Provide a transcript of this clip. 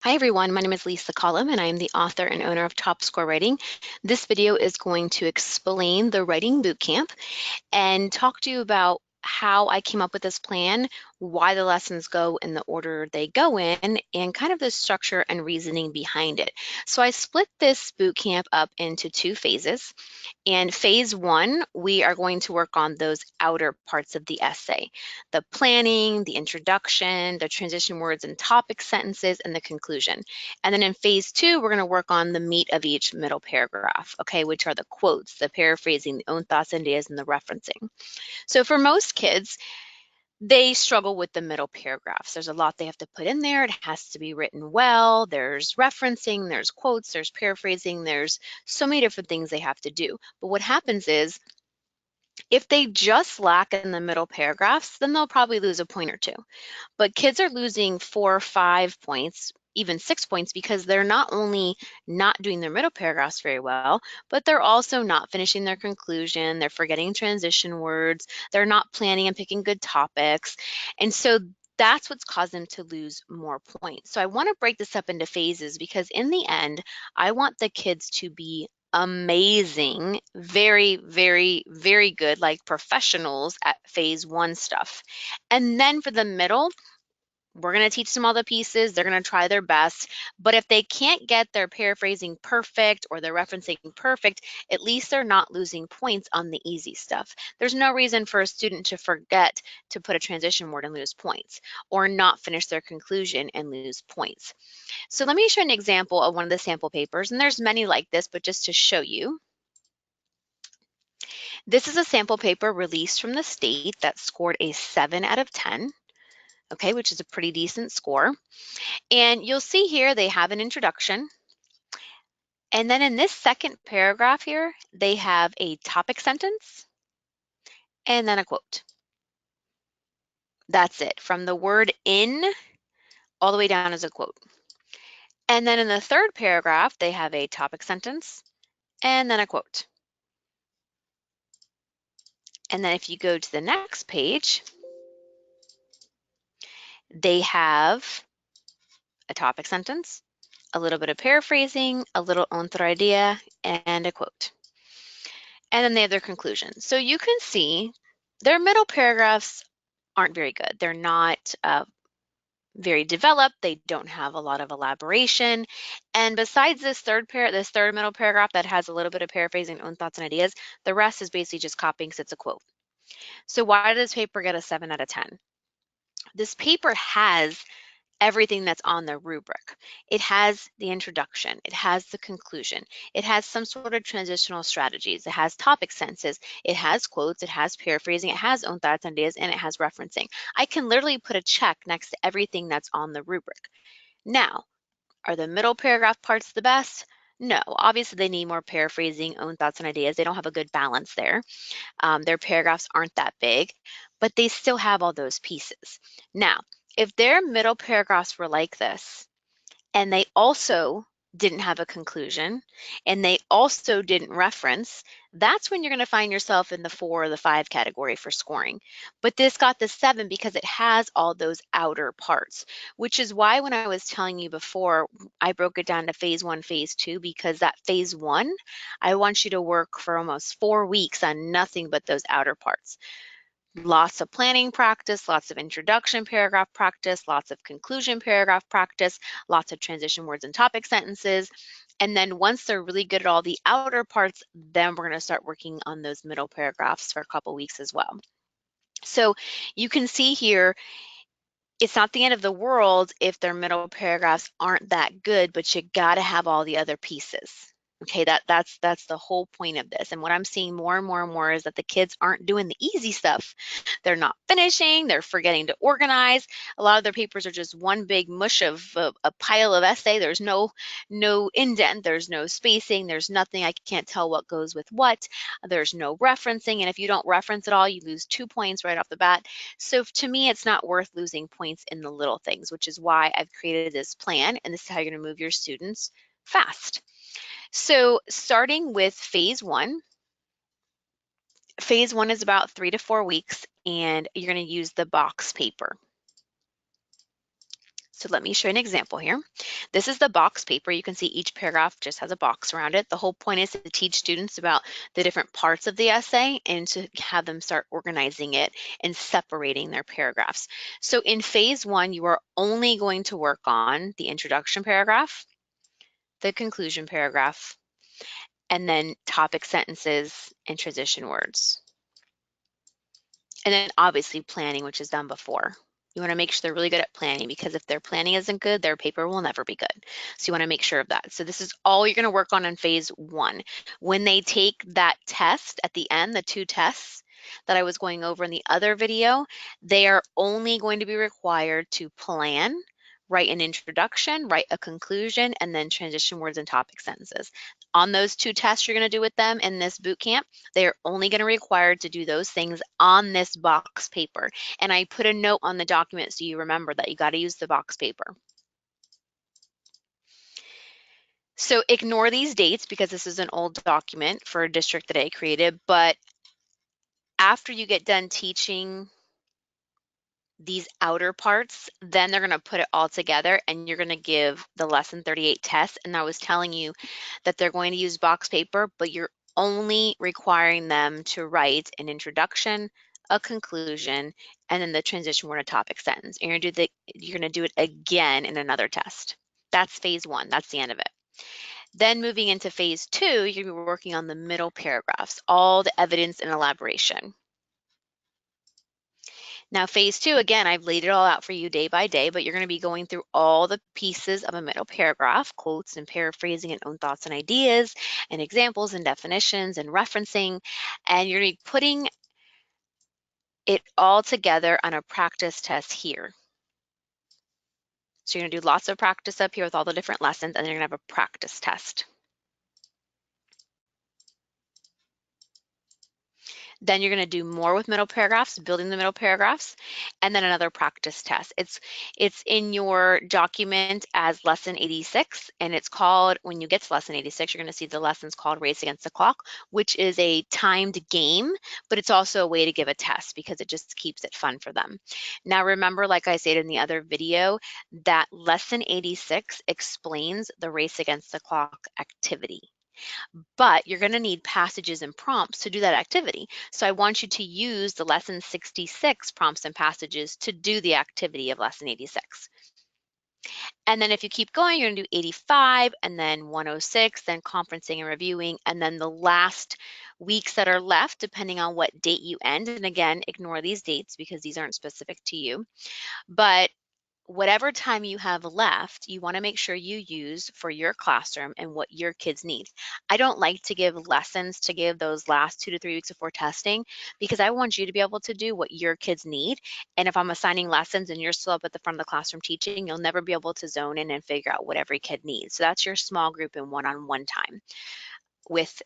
Hi everyone, my name is Lisa Collum and I am the author and owner of Top Score Writing. This video is going to explain the Writing Bootcamp and talk to you about how I came up with this plan, why the lessons go in the order they go in, and kind of the structure and reasoning behind it. So I split this bootcamp up into two phases. And phase one, we are going to work on those outer parts of the essay, the planning, the introduction, the transition words and topic sentences, and the conclusion. And then in phase two, we're going to work on the meat of each middle paragraph, okay, which are the quotes, the paraphrasing, the own thoughts and ideas, and the referencing. So for most kids, they struggle with the middle paragraphs. There's a lot they have to put in there. It has to be written well. There's referencing, there's quotes, there's paraphrasing, there's so many different things they have to do. But what happens is if they just lack in the middle paragraphs, then they'll probably lose a point or two. But kids are losing 4 or 5 points, even 6 points, because they're not only not doing their middle paragraphs very well, but they're also not finishing their conclusion. They're forgetting transition words. They're not planning and picking good topics. And so that's what's caused them to lose more points. So I want to break this up into phases because in the end, I want the kids to be amazing, very, very, very good, like professionals at phase one stuff. And then for the middle, we're going to teach them all the pieces. They're going to try their best. But if they can't get their paraphrasing perfect or their referencing perfect, at least they're not losing points on the easy stuff. There's no reason for a student to forget to put a transition word and lose points, or not finish their conclusion and lose points. So let me show an example of one of the sample papers, and there's many like this, but just to show you. This is a sample paper released from the state that scored a 7 out of 10, okay, which is a pretty decent score. And you'll see here they have an introduction. And then in this second paragraph here, they have a topic sentence and then a quote. That's it. From the word in all the way down is a quote. And then in the third paragraph, they have a topic sentence and then a quote. And then if you go to the next page, they have a topic sentence, a little bit of paraphrasing, a little own thought idea, and a quote. And then they have their conclusion. So you can see their middle paragraphs aren't very good. They're not very developed. They don't have a lot of elaboration. And besides this third middle paragraph that has a little bit of paraphrasing, own thoughts and ideas, the rest is basically just copying because it's a quote. So why did this paper get a 7 out of 10? This paper has everything that's on the rubric. It has the introduction, it has the conclusion, it has some sort of transitional strategies, it has topic sentences, it has quotes, it has paraphrasing, it has own thoughts and ideas, and it has referencing. I can literally put a check next to everything that's on the rubric. Now, are the middle paragraph parts the best? No, obviously they need more paraphrasing, own thoughts and ideas. They don't have a good balance there. Their paragraphs aren't that big, but they still have all those pieces. Now, if their middle paragraphs were like this, and they also didn't have a conclusion, and they also didn't reference, that's when you're going to find yourself in the 4 or the 5 category for scoring. But this got the 7 because it has all those outer parts, which is why when I was telling you before, I broke it down to phase 1, phase 2, because that phase 1, I want you to work for almost 4 weeks on nothing but those outer parts. Lots of planning practice, lots of introduction paragraph practice, lots of conclusion paragraph practice, lots of transition words and topic sentences. And then once they're really good at all the outer parts, then we're going to start working on those middle paragraphs for a couple weeks as well. So you can see here, it's not the end of the world if their middle paragraphs aren't that good, but you got to have all the other pieces. Okay, that's the whole point of this. And what I'm seeing more and more and more is that the kids aren't doing the easy stuff. They're not finishing, they're forgetting to organize. A lot of their papers are just one big mush of a pile of essay. There's no indent, there's no spacing, there's nothing. I can't tell what goes with what. There's no referencing, and if you don't reference at all, you lose 2 points right off the bat. So to me, it's not worth losing points in the little things, which is why I've created this plan, and this is how you're going to move your students fast. So starting with phase 1, phase 1 is about 3 to 4 weeks, and you're going to use the box paper. So let me show you an example here. This is the box paper. You can see each paragraph just has a box around it. The whole point is to teach students about the different parts of the essay and to have them start organizing it and separating their paragraphs. So in phase 1, you are only going to work on the introduction paragraph, the conclusion paragraph, and then topic sentences and transition words. And then obviously planning, which is done before. You want to make sure they're really good at planning, because if their planning isn't good, their paper will never be good. So you want to make sure of that. So this is all you're going to work on in phase 1. When they take that test at the end, the 2 tests that I was going over in the other video, they are only going to be required to plan, write an introduction, write a conclusion, and then transition words and topic sentences. On those 2 tests you're going to do with them in this boot camp, they are only going to be required to do those things on this box paper. And I put a note on the document so you remember that you got to use the box paper. So ignore these dates because this is an old document for a district that I created, but after you get done teaching these outer parts, then they're going to put it all together and you're going to give the lesson 38 test. And I was telling you that they're going to use box paper, but you're only requiring them to write an introduction, a conclusion, and then the transition word, a topic sentence. And you're going to do it again in another test. That's phase 1. That's the end of it. Then moving into phase 2, you're going to be working on the middle paragraphs, all the evidence and elaboration. Now, phase 2, again, I've laid it all out for you day by day, but you're going to be going through all the pieces of a middle paragraph, quotes and paraphrasing and own thoughts and ideas and examples and definitions and referencing, and you're going to be putting it all together on a practice test here. So you're going to do lots of practice up here with all the different lessons, and then you're going to have a practice test. Then you're going to do more with middle paragraphs, building the middle paragraphs, and then another practice test. It's in your document as lesson 86, and it's called, when you get to lesson 86, you're going to see the lesson's called Race Against the Clock, which is a timed game, but it's also a way to give a test because it just keeps it fun for them. Now remember, like I said in the other video, that lesson 86 explains the Race Against the Clock activity. But you're going to need passages and prompts to do that activity. So I want you to use the lesson 66 prompts and passages to do the activity of lesson 86. And then if you keep going, you're going to do 85 and then 106, then conferencing and reviewing, and then the last weeks that are left, depending on what date you end. And again, ignore these dates because these aren't specific to you. But whatever time you have left, you want to make sure you use for your classroom and what your kids need. I don't like to give lessons to give those last 2 to 3 weeks before testing because I want you to be able to do what your kids need. And if I'm assigning lessons and you're still up at the front of the classroom teaching, you'll never be able to zone in and figure out what every kid needs. So that's your small group and one-on-one time with